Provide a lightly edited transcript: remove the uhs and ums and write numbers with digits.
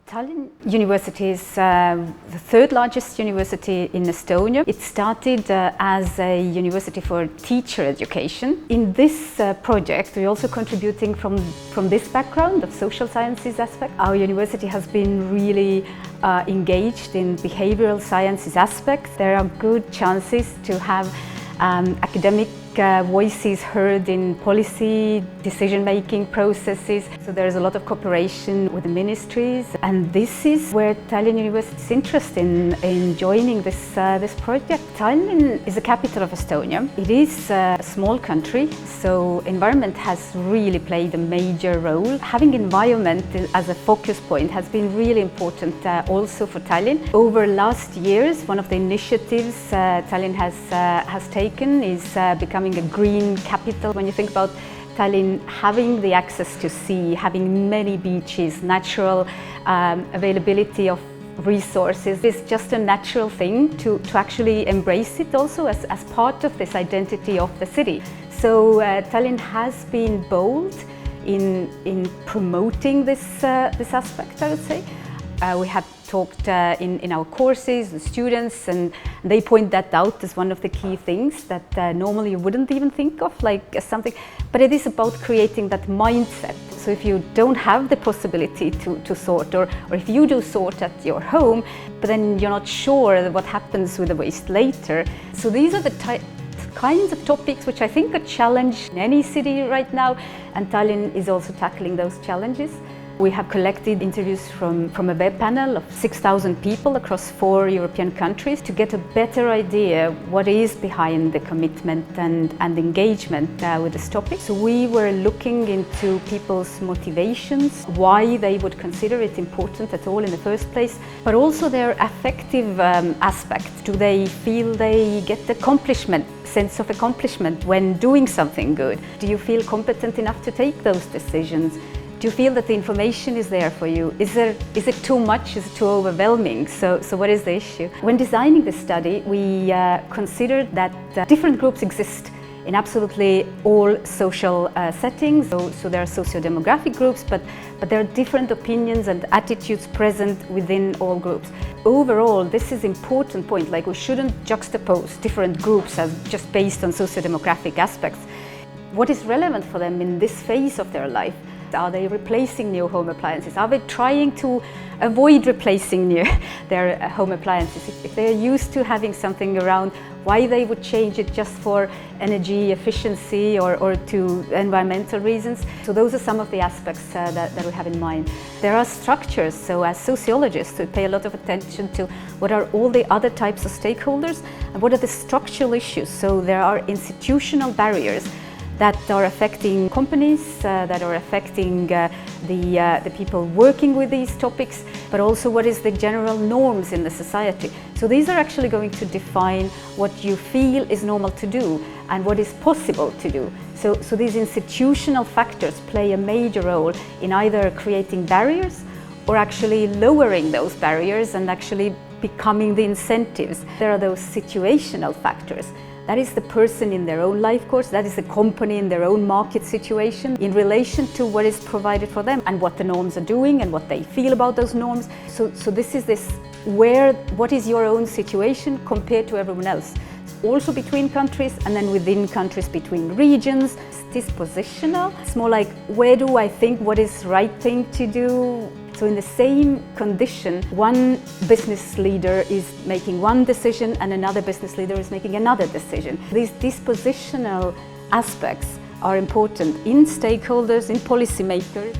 Tallinn University is the third largest university in Estonia. It started as a university for teacher education. In this project, we're also contributing from this background of social sciences aspect. Our university has been really engaged in behavioral sciences aspects. There are good chances to have academic voices heard in policy decision-making processes. So there's a lot of cooperation with the ministries, and this is where Tallinn University is interested in joining this project. Tallinn is the capital of Estonia. It is a small country, so environment has really played a major role. Having environment as a focus point has been really important also for Tallinn. Over last years, one of the initiatives Tallinn has taken is becoming a green capital. When you think about Tallinn having the access to sea, having many beaches, natural availability of resources, is just a natural thing to actually embrace it also as part of this identity of the city. So Tallinn has been bold in promoting this aspect, I would say. We have talked in our courses with students, and they point that out as one of the key things that normally you wouldn't even think of, like something, but it is about creating that mindset. So if you don't have the possibility to sort, or if you do sort at your home, but then you're not sure what happens with the waste later. So these are the kinds of topics which I think are a challenge in any city right now, and Tallinn is also tackling those challenges. We have collected interviews from a web panel of 6,000 people across 4 European countries to get a better idea what is behind the commitment and engagement with this topic. So we were looking into people's motivations, why they would consider it important at all in the first place, but also their affective aspect. Do they feel they get the sense of accomplishment when doing something good? Do you feel competent enough to take those decisions? Do you feel that the information is there for you? Is it too much? Is it too overwhelming? So what is the issue? When designing this study, we considered that different groups exist in absolutely all social settings. So there are socio-demographic groups, but there are different opinions and attitudes present within all groups. Overall, this is an important point, like we shouldn't juxtapose different groups as just based on socio-demographic aspects. What is relevant for them in this phase of their life? Are they replacing new home appliances? Are they trying to avoid replacing their home appliances? If they're used to having something around, why they would change it just for energy efficiency or to environmental reasons? So those are some of the aspects that we have in mind. There are structures, so as sociologists we pay a lot of attention to what are all the other types of stakeholders and what are the structural issues. So there are institutional barriers that are affecting companies, that are affecting the people working with these topics, but also what is the general norms in the society. So these are actually going to define what you feel is normal to do and what is possible to do. So these institutional factors play a major role in either creating barriers or actually lowering those barriers and actually becoming the incentives. There are those situational factors. That is the person in their own life course, that is the company in their own market situation in relation to what is provided for them and what the norms are doing and what they feel about those norms. So this is what is your own situation compared to everyone else. Also between countries and then within countries, between regions. It's dispositional. It's more like, where do I think what is right thing to do? So in the same condition, one business leader is making one decision and another business leader is making another decision. These dispositional aspects are important in stakeholders, in policymakers.